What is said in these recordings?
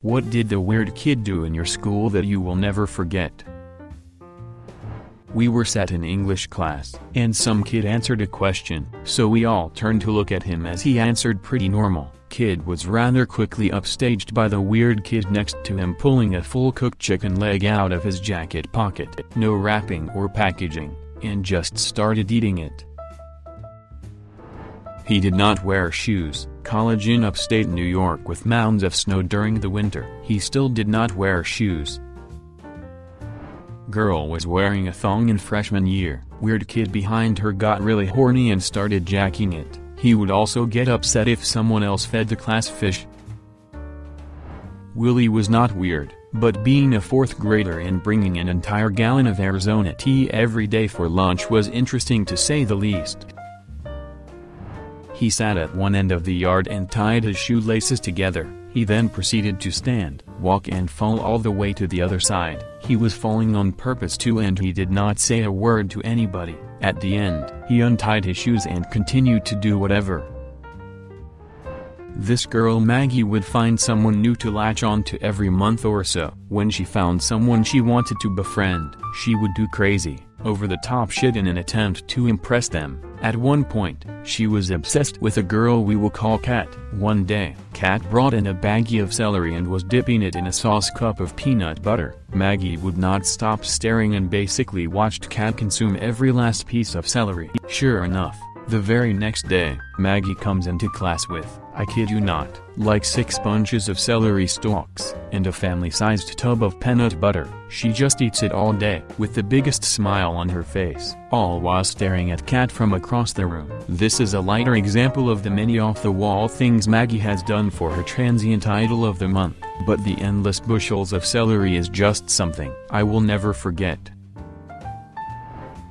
What did the weird kid do in your school that you will never forget? We were sat in English class, and some kid answered a question, so we all turned to look at him as he answered pretty normal. Kid was rather quickly upstaged by the weird kid next to him pulling a full-cooked chicken leg out of his jacket pocket, no wrapping or packaging, and just started eating it. He did not wear shoes. College in upstate New York with mounds of snow during the winter. He still did not wear shoes. Girl was wearing a thong in freshman year. Weird kid behind her got really horny and started jacking it. He would also get upset if someone else fed the class fish. Willie was not weird, but being a fourth grader and bringing an entire gallon of Arizona tea every day for lunch was interesting to say the least. He sat at one end of the yard and tied his shoelaces together. He then proceeded to stand, walk and fall all the way to the other side. He was falling on purpose too, and he did not say a word to anybody. At the end, he untied his shoes and continued to do whatever. This girl Maggie would find someone new to latch on to every month or so. When she found someone she wanted to befriend, she would do crazy, over-the-top shit in an attempt to impress them. At one point, she was obsessed with a girl we will call Kat. One day, Kat brought in a baggie of celery and was dipping it in a sauce cup of peanut butter. Maggie would not stop staring and basically watched Kat consume every last piece of celery. Sure enough, the very next day, Maggie comes into class with, I kid you not, like 6 bunches of celery stalks, and a family-sized tub of peanut butter. She just eats it all day, with the biggest smile on her face, all while staring at Kat from across the room. This is a lighter example of the many off-the-wall things Maggie has done for her transient idol of the month, but the endless bushels of celery is just something I will never forget.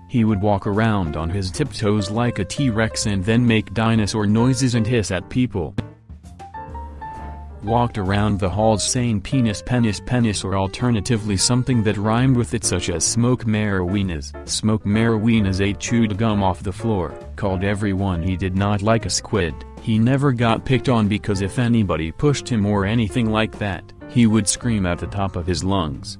He would walk around on his tiptoes like a T-Rex and then make dinosaur noises and hiss at people. Walked around the halls saying penis penis penis, or alternatively something that rhymed with it, such as smoke marijuanas. Smoke marijuanas. Ate chewed gum off the floor. Called everyone he did not like a squid. He never got picked on because if anybody pushed him or anything like that, he would scream at the top of his lungs.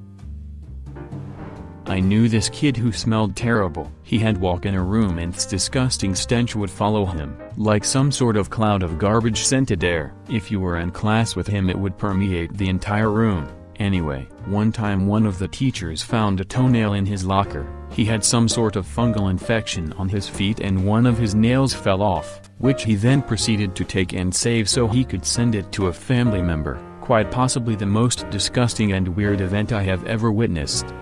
I knew this kid who smelled terrible. He had walk in a room and this disgusting stench would follow him, like some sort of cloud of garbage scented air. If you were in class with him it would permeate the entire room. Anyway, one time one of the teachers found a toenail in his locker. He had some sort of fungal infection on his feet and one of his nails fell off, which he then proceeded to take and save so he could send it to a family member. Quite possibly the most disgusting and weird event I have ever witnessed.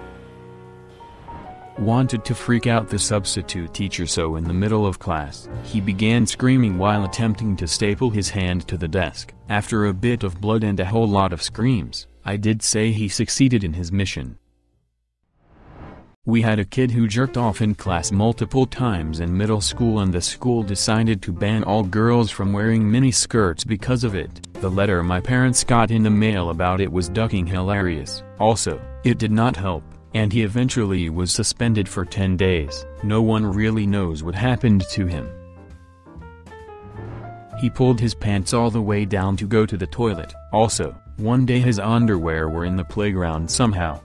Wanted to freak out the substitute teacher, so in the middle of class, he began screaming while attempting to staple his hand to the desk. After a bit of blood and a whole lot of screams, I did say he succeeded in his mission. We had a kid who jerked off in class multiple times in middle school, and the school decided to ban all girls from wearing mini skirts because of it. The letter my parents got in the mail about it was ducking hilarious. Also, it did not help, and he eventually was suspended for 10 days. No one really knows what happened to him. He pulled his pants all the way down to go to the toilet. Also, one day his underwear were in the playground somehow.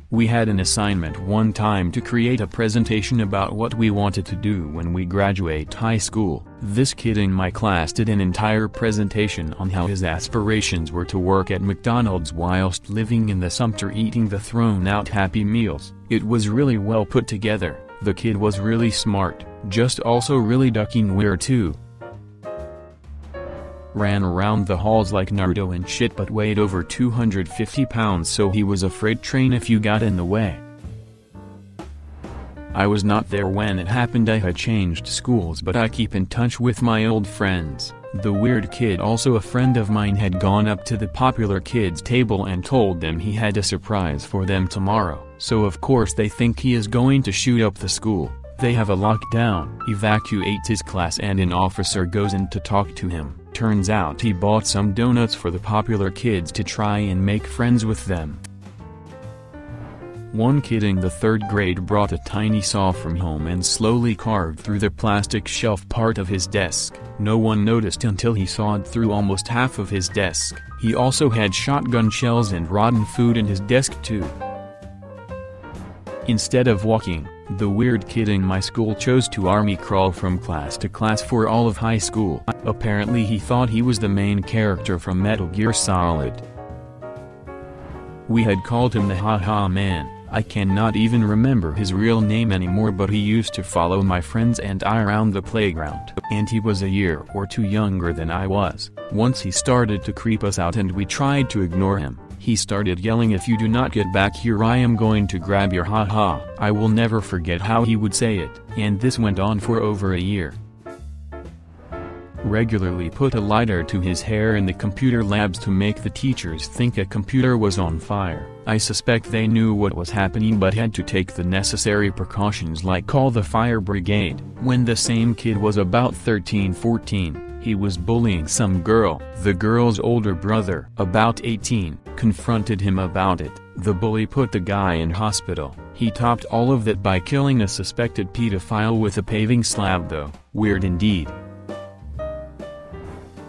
We had an assignment one time to create a presentation about what we wanted to do when we graduate high school. This kid in my class did an entire presentation on how his aspirations were to work at McDonald's whilst living in the Sumter eating the thrown-out Happy Meals. It was really well put together. The kid was really smart, just also really ducking weird too. Ran around the halls like Naruto and shit, but weighed over 250 pounds, so he was a freight train if you got in the way. I was not there when it happened. I had changed schools, but I keep in touch with my old friends. The weird kid, also a friend of mine, had gone up to the popular kids table and told them he had a surprise for them tomorrow. So of course they think he is going to shoot up the school. They have a lockdown, evacuates his class, and an officer goes in to talk to him. Turns out he bought some donuts for the popular kids to try and make friends with them. One kid in the 3rd grade brought a tiny saw from home and slowly carved through the plastic shelf part of his desk. No one noticed until he sawed through almost half of his desk. He also had shotgun shells and rotten food in his desk too. Instead of walking, the weird kid in my school chose to army crawl from class to class for all of high school. Apparently he thought he was the main character from Metal Gear Solid. We had called him the Ha-Ha Man. I cannot even remember his real name anymore, but he used to follow my friends and I around the playground. And he was a year or two younger than I was. Once he started to creep us out and we tried to ignore him. He started yelling, "If you do not get back here, I am going to grab your ha-ha." I will never forget how he would say it, and this went on for over a year. Regularly put a lighter to his hair in the computer labs to make the teachers think a computer was on fire. I suspect they knew what was happening but had to take the necessary precautions like call the fire brigade. When the same kid was about 13-14, he was bullying some girl. The girl's older brother, about 18, confronted him about it. The bully put the guy in hospital. He topped all of that by killing a suspected pedophile with a paving slab though. Weird indeed.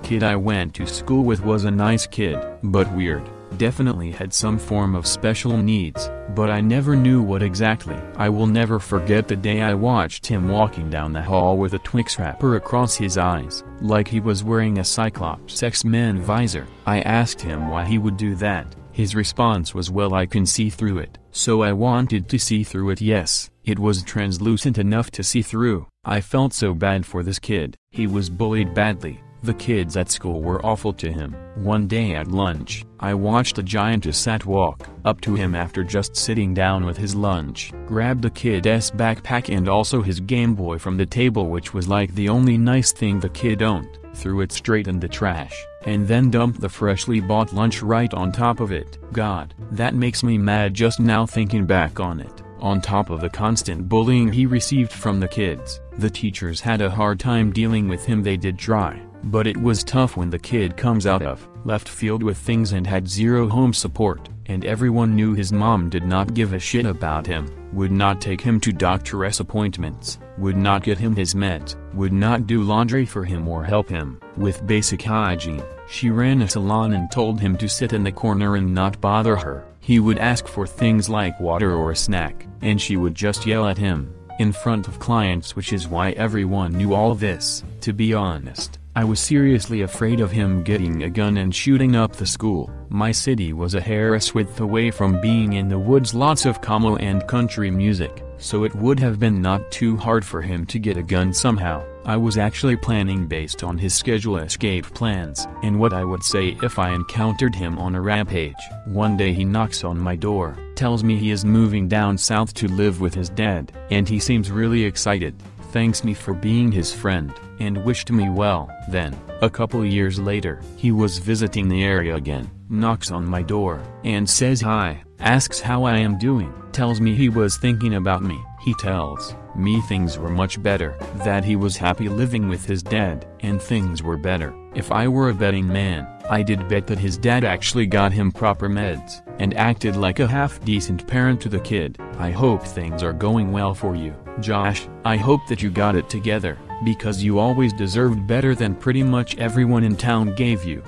Kid I went to school with was a nice kid, but weird. Definitely had some form of special needs, but I never knew what exactly. I will never forget the day I watched him walking down the hall with a Twix wrapper across his eyes, like he was wearing a Cyclops X-Men visor. I asked him why he would do that. His response was, "Well, I can see through it." So I wanted to see through it. Yes, it was translucent enough to see through. I felt so bad for this kid. He was bullied badly. The kids at school were awful to him. One day at lunch, I watched a giantess walk up to him after just sitting down with his lunch, grabbed the kid's backpack and also his Game Boy from the table, which was like the only nice thing the kid owned, threw it straight in the trash, and then dumped the freshly bought lunch right on top of it. God, that makes me mad just now thinking back on it. On top of the constant bullying he received from the kids, the teachers had a hard time dealing with him. They did try, but it was tough when the kid comes out of left field with things and had zero home support, and everyone knew his mom did not give a shit about him, would not take him to doctor's appointments, would not get him his meds, would not do laundry for him or help him with basic hygiene. She ran a salon and told him to sit in the corner and not bother her. He would ask for things like water or a snack, and she would just yell at him, in front of clients, which is why everyone knew all this. To be honest, I was seriously afraid of him getting a gun and shooting up the school. My city was a hair's width away from being in the woods, lots of camo and country music, so it would have been not too hard for him to get a gun somehow. I was actually planning based on his schedule escape plans, and what I would say if I encountered him on a rampage. One day he knocks on my door, tells me he is moving down south to live with his dad, and he seems really excited, thanks me for being his friend, and wished me well. Then, a couple years later, he was visiting the area again, knocks on my door, and says hi, asks how I am doing, tells me he was thinking about me. He tells me things were much better, that he was happy living with his dad, and things were better. If I were a betting man, I did bet that his dad actually got him proper meds, and acted like a half-decent parent to the kid. I hope things are going well for you, Josh. I hope that you got it together, because you always deserved better than pretty much everyone in town gave you.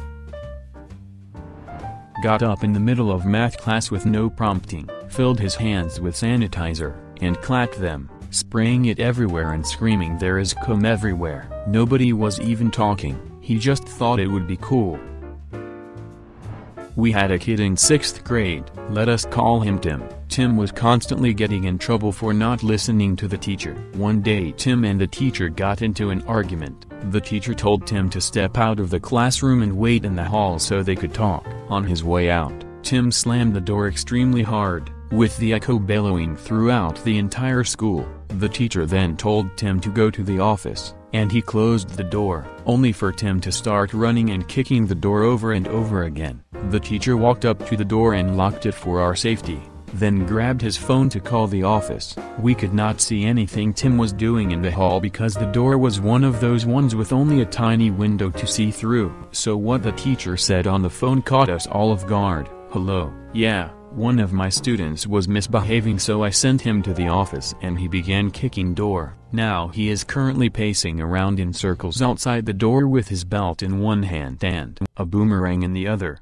Got up in the middle of math class with no prompting, filled his hands with sanitizer, and clapped them, spraying it everywhere and screaming there is cum everywhere. Nobody was even talking, he just thought it would be cool. We had a kid in 6th grade, let us call him Tim. Tim was constantly getting in trouble for not listening to the teacher. One day Tim and the teacher got into an argument. The teacher told Tim to step out of the classroom and wait in the hall so they could talk. On his way out, Tim slammed the door extremely hard, with the echo bellowing throughout the entire school. The teacher then told Tim to go to the office, and he closed the door, only for Tim to start running and kicking the door over and over again. The teacher walked up to the door and locked it for our safety, then grabbed his phone to call the office. We could not see anything Tim was doing in the hall because the door was one of those ones with only a tiny window to see through. So what the teacher said on the phone caught us all off guard. "Hello, yeah, One of my students was misbehaving, so I sent him to the office and he began kicking door. Now he is currently pacing around in circles outside the door with his belt in one hand and a boomerang in the other.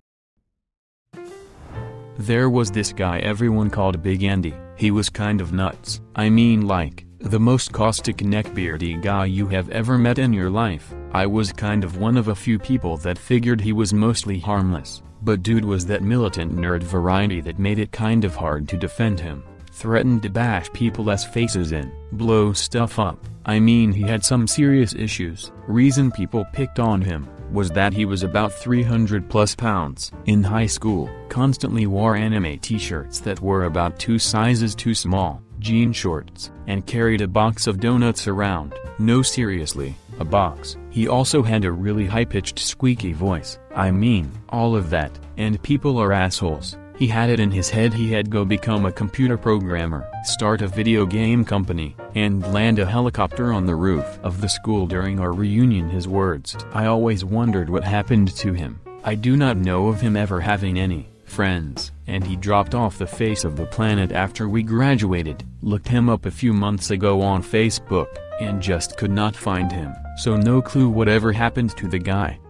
There was this guy everyone called Big Andy. He was kind of nuts. I mean, like, the most caustic neckbeardy guy you have ever met in your life. I was kind of one of a few people that figured he was mostly harmless, but dude was that militant nerd variety that made it kind of hard to defend him. Threatened to bash people's faces in, blow stuff up. I mean, he had some serious issues. Reason people picked on him was that he was about 300+ pounds. In high school, constantly wore anime t-shirts that were about 2 sizes too small, jean shorts, and carried a box of donuts around. No, seriously, a box. He also had a really high-pitched squeaky voice. I mean, all of that, and people are assholes. He had it in his head he had go become a computer programmer, start a video game company, and land a helicopter on the roof of the school during our reunion. His words. I always wondered what happened to him. I do not know of him ever having any friends, and he dropped off the face of the planet after we graduated. Looked him up a few months ago on Facebook, and just could not find him, so no clue whatever happened to the guy.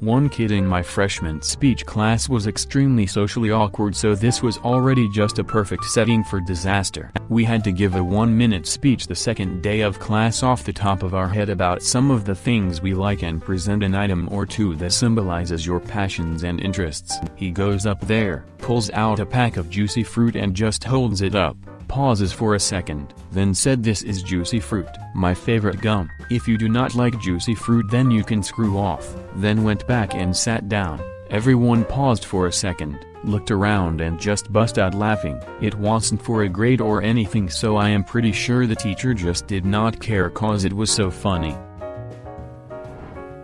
One kid in my freshman speech class was extremely socially awkward, so this was already just a perfect setting for disaster. We had to give a 1-minute speech the second day of class off the top of our head about some of the things we like and present an item or two that symbolizes your passions and interests. He goes up there, pulls out a pack of juicy fruit and just holds it up, pauses for a second, then said, "This is juicy fruit, my favorite gum. If you do not like juicy fruit then you can screw off." Then went back and sat down. Everyone paused for a second, looked around and just bust out laughing. It wasn't for a grade or anything, so I am pretty sure the teacher just did not care cause it was so funny.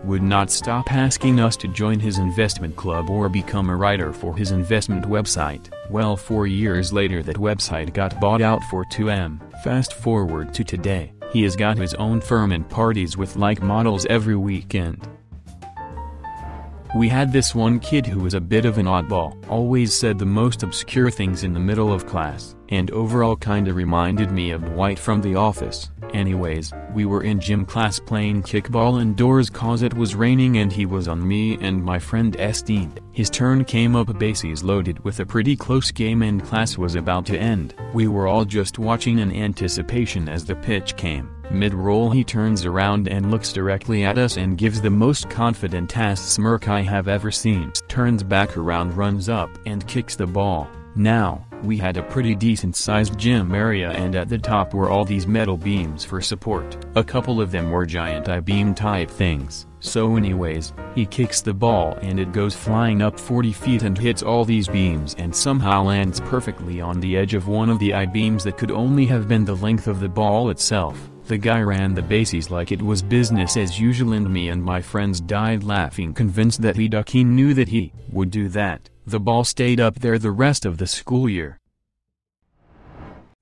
Would not stop asking us to join his investment club or become a writer for his investment website. Well, 4 years later that website got bought out for $2 million. Fast forward to today, he has got his own firm and parties with like models every weekend. We had this one kid who was a bit of an oddball, always said the most obscure things in the middle of class, and overall kinda reminded me of Dwight from The Office. Anyways, we were in gym class playing kickball indoors cause it was raining and he was on me and my friend Esteem. His turn came up, bases loaded with a pretty close game and class was about to end. We were all just watching in anticipation as the pitch came. Mid-roll he turns around and looks directly at us and gives the most confident-ass smirk I have ever seen. Turns back around, runs up and kicks the ball. Now, we had a pretty decent-sized gym area and at the top were all these metal beams for support. A couple of them were giant I-beam type things. So anyways, he kicks the ball and it goes flying up 40 feet and hits all these beams and somehow lands perfectly on the edge of one of the I-beams that could only have been the length of the ball itself. The guy ran the bases like it was business as usual and me and my friends died laughing, convinced that he knew that he would do that. The ball stayed up there the rest of the school year.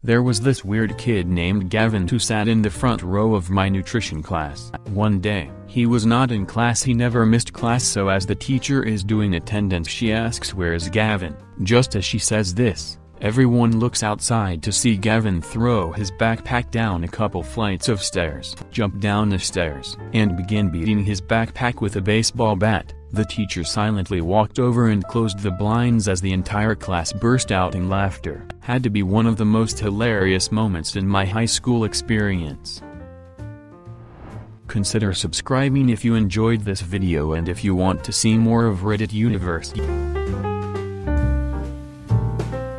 There was this weird kid named Gavin who sat in the front row of my nutrition class. One day, he was not in class. He never missed class, so as the teacher is doing attendance she asks, "Where's Gavin?" Just as she says this, everyone looks outside to see Gavin throw his backpack down a couple flights of stairs, jump down the stairs, and begin beating his backpack with a baseball bat. The teacher silently walked over and closed the blinds as the entire class burst out in laughter. Had to be one of the most hilarious moments in my high school experience. Consider subscribing if you enjoyed this video and if you want to see more of Reddit Universe.